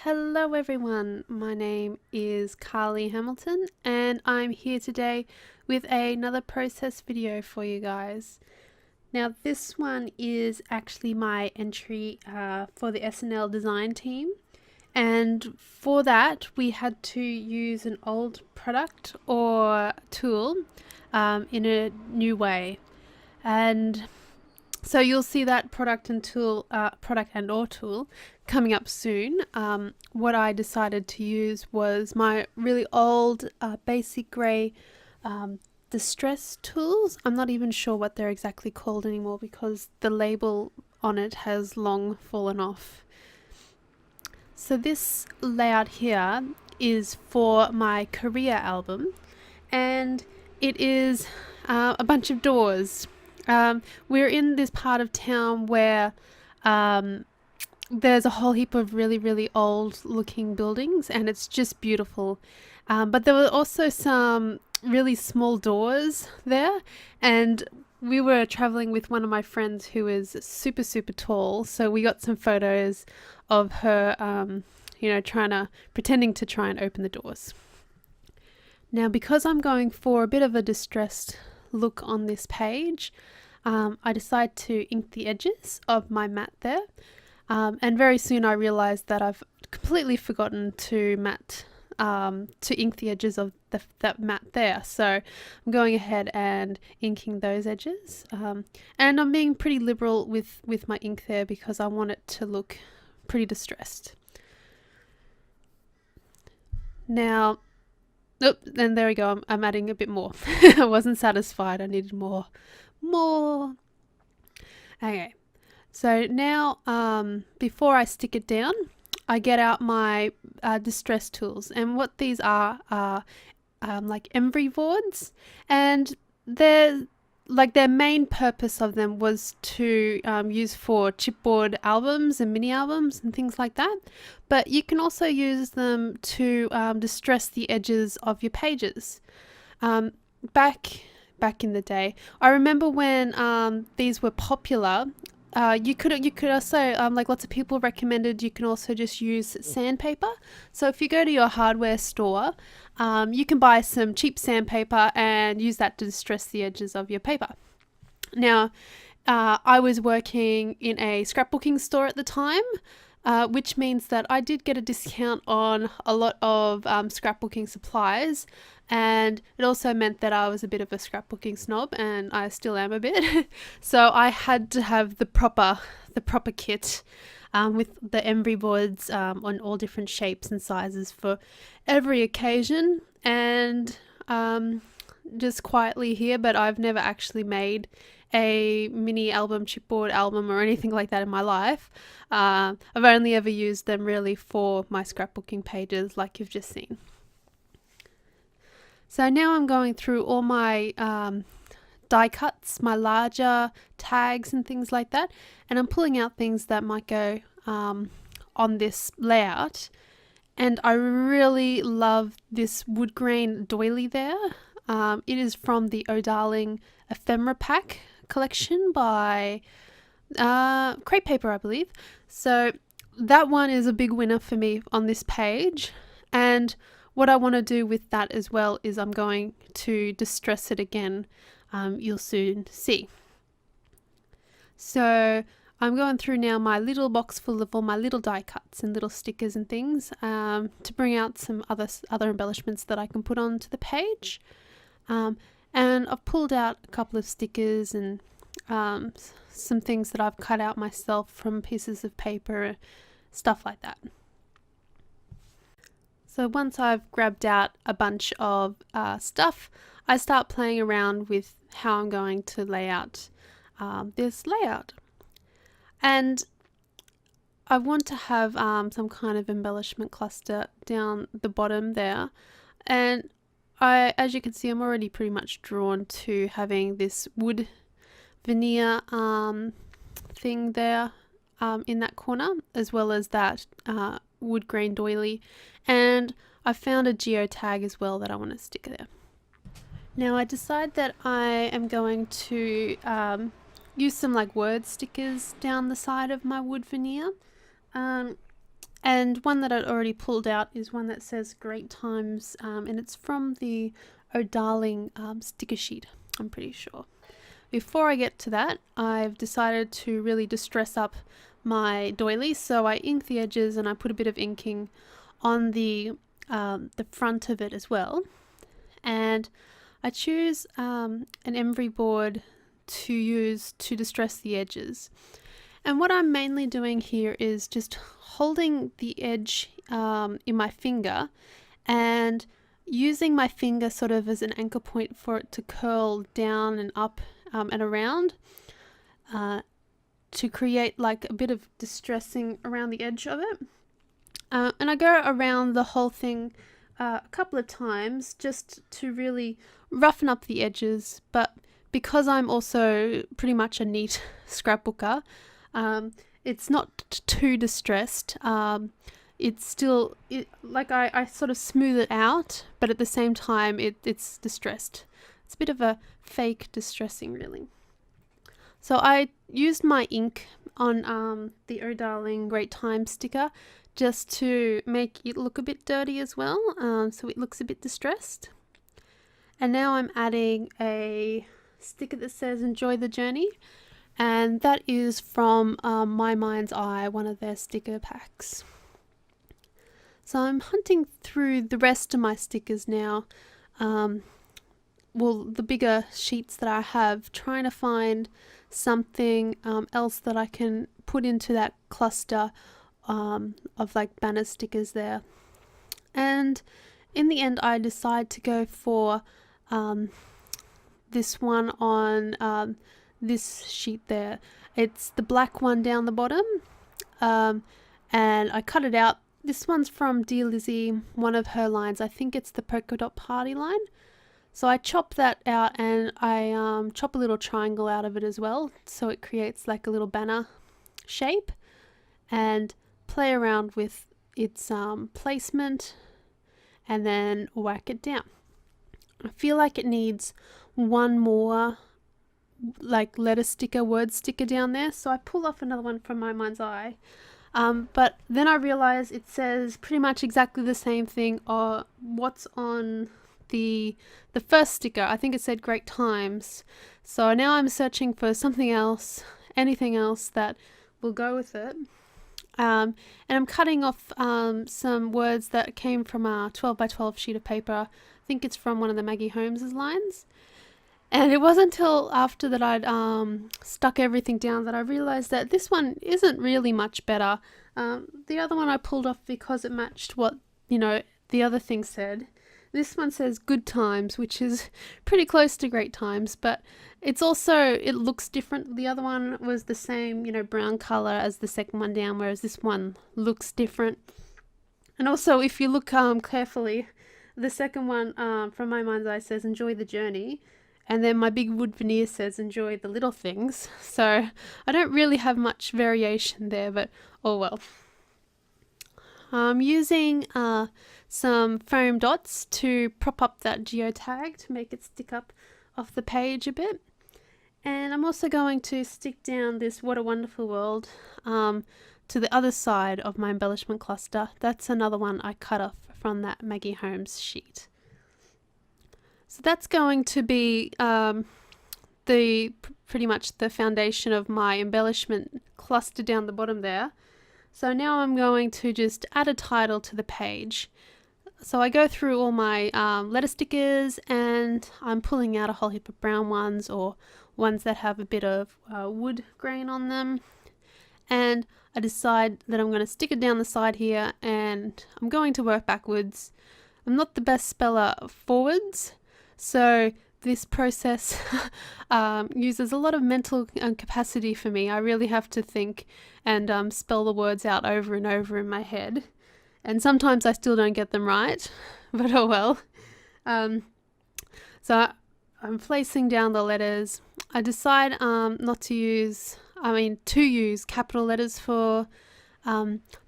Hello everyone, my name is Carlie Hamilton and I'm here today with another process video for you guys. Now this one is actually my entry for the SNL design team, and for that we had to use an old product or tool in a new way. And so you'll see that product and or tool coming up soon. What I decided to use was my really old basic grey distress tools. I'm not even sure what they're exactly called anymore because the label on it has long fallen off. So this layout here is for my career album, and it is a bunch of doors. We're in this part of town where there's a whole heap of really old looking buildings, and it's just beautiful. But there were also some really small doors there, and we were traveling with one of my friends who is super tall, so we got some photos of her pretending to try and open the doors. Now, because I'm going for a bit of a distressed look on this page, I decided to ink the edges of my mat there, and very soon I realized that I've completely forgotten to ink the edges of that mat there, so I'm going ahead and inking those edges, and I'm being pretty liberal with my ink there because I want it to look pretty distressed. Now, and there we go, I'm adding a bit more. I wasn't satisfied, I needed more. Okay, so now before I stick it down, I get out my distress tools, and what these are like embry boards, and their main purpose of them was to use for chipboard albums and mini albums and things like that, but you can also use them to distress the edges of your pages. Back in the day, I remember when these were popular. You could also, like lots of people recommended, you can also just use sandpaper. So if you go to your hardware store, you can buy some cheap sandpaper and use that to distress the edges of your paper. Now, I was working in a scrapbooking store at the time, which means that I did get a discount on a lot of scrapbooking supplies, and it also meant that I was a bit of a scrapbooking snob, and I still am a bit. So I had to have the proper kit with the embry boards on all different shapes and sizes for every occasion, and just quietly here, but I've never actually made a mini album, chipboard album, or anything like that in my life. I've only ever used them really for my scrapbooking pages, like you've just seen. So now I'm going through all my die cuts, my larger tags and things like that, and I'm pulling out things that might go on this layout. And I really love this wood grain doily there. It is from the Oh Darling Ephemera Pack collection by Crepe Paper, I believe. So that one is a big winner for me on this page, and what I want to do with that as well is I'm going to distress it again. You'll soon see. So I'm going through now my little box full of all my little die cuts and little stickers and things to bring out some other embellishments that I can put onto the page. And I've pulled out a couple of stickers and some things that I've cut out myself from pieces of paper, stuff like that. So once I've grabbed out a bunch of stuff, I start playing around with how I'm going to lay out this layout. And I want to have some kind of embellishment cluster down the bottom there. And as you can see, I'm already pretty much drawn to having this wood veneer thing there in that corner, as well as that wood grain doily, and I found a geotag as well that I want to stick there. Now I decide that I am going to use some like word stickers down the side of my wood veneer, And one that I'd already pulled out is one that says Great Times, and it's from the Oh Darling sticker sheet, I'm pretty sure. Before I get to that, I've decided to really distress up my doily, so I ink the edges and I put a bit of inking on the front of it as well. And I choose an emery board to use to distress the edges. And what I'm mainly doing here is just holding the edge in my finger and using my finger sort of as an anchor point for it to curl down and up and around to create like a bit of distressing around the edge of it. And I go around the whole thing a couple of times just to really roughen up the edges, but because I'm also pretty much a neat scrapbooker, it's not too distressed. It's still, I sort of smooth it out, but at the same time it's distressed. It's a bit of a fake distressing, really. So I used my ink on the Oh Darling Great Time sticker just to make it look a bit dirty as well, so it looks a bit distressed. And now I'm adding a sticker that says Enjoy the Journey, and that is from My Mind's Eye, one of their sticker packs. So I'm hunting through the rest of my stickers now, the bigger sheets that I have, trying to find something else that I can put into that cluster of like banner stickers there. And in the end I decide to go for this one on this sheet there. It's the black one down the bottom, and I cut it out. This one's from Dear Lizzie, one of her lines. I think it's the Polka Dot Party line. So I chop that out and I chop a little triangle out of it as well, so it creates like a little banner shape, and play around with its placement and then whack it down. I feel like it needs one more like letter sticker, word sticker down there, so I pull off another one from My Mind's Eye. But then I realize it says pretty much exactly the same thing or what's on the first sticker. I think it said Great Times. So now I'm searching for something else, anything else that will go with it. And I'm cutting off some words that came from a 12 by 12 sheet of paper. I think it's from one of the Maggie Holmes' lines. And it wasn't until after that I'd stuck everything down that I realized that this one isn't really much better. The other one I pulled off because it matched what, the other thing said. This one says Good Times, which is pretty close to Great Times, but it looks different. The other one was the same, brown color as the second one down, whereas this one looks different. And also, if you look carefully, the second one from My Mind's Eye says Enjoy the Journey, and then my big wood veneer says Enjoy the Little Things. So I don't really have much variation there, but oh well. I'm using some foam dots to prop up that geotag to make it stick up off the page a bit. And I'm also going to stick down this What a Wonderful World to the other side of my embellishment cluster. That's another one I cut off from that Maggie Holmes sheet. So that's going to be pretty much the foundation of my embellishment cluster down the bottom there. So now I'm going to just add a title to the page. So I go through all my letter stickers and I'm pulling out a whole heap of brown ones or ones that have a bit of wood grain on them. And I decide that I'm going to stick it down the side here and I'm going to work backwards. I'm not the best speller forwards, so this process uses a lot of mental capacity for me. I really have to think and spell the words out over and over in my head. And sometimes I still don't get them right, but oh well. So I'm placing down the letters. I decide to use capital letters for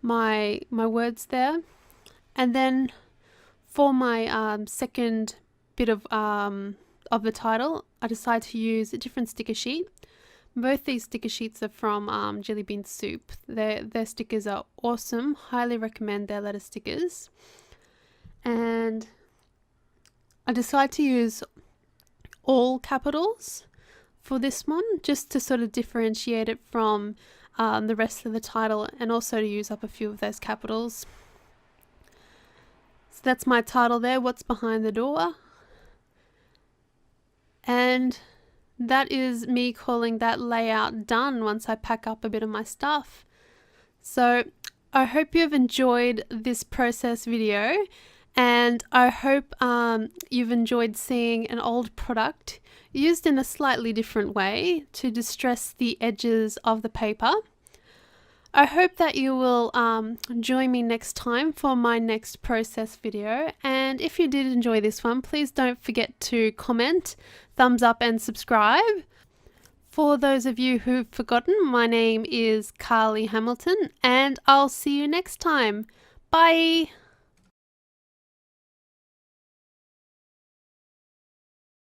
my words there. And then for my second bit of the title, I decide to use a different sticker sheet, Both these sticker sheets are from Jelly Bean Soup. Their stickers are awesome. Highly recommend their letter stickers. And I decided to use all capitals for this one, just to sort of differentiate it from the rest of the title, and also to use up a few of those capitals. So that's my title there, What's Behind the Door. And that is me calling that layout done once I pack up a bit of my stuff. So I hope you've enjoyed this process video, and I hope you've enjoyed seeing an old product used in a slightly different way to distress the edges of the paper. I hope that you will join me next time for my next process video, and if you did enjoy this one, please don't forget to comment, thumbs up and subscribe. For those of you who've forgotten, my name is Carlie Hamilton, and I'll see you next time. Bye!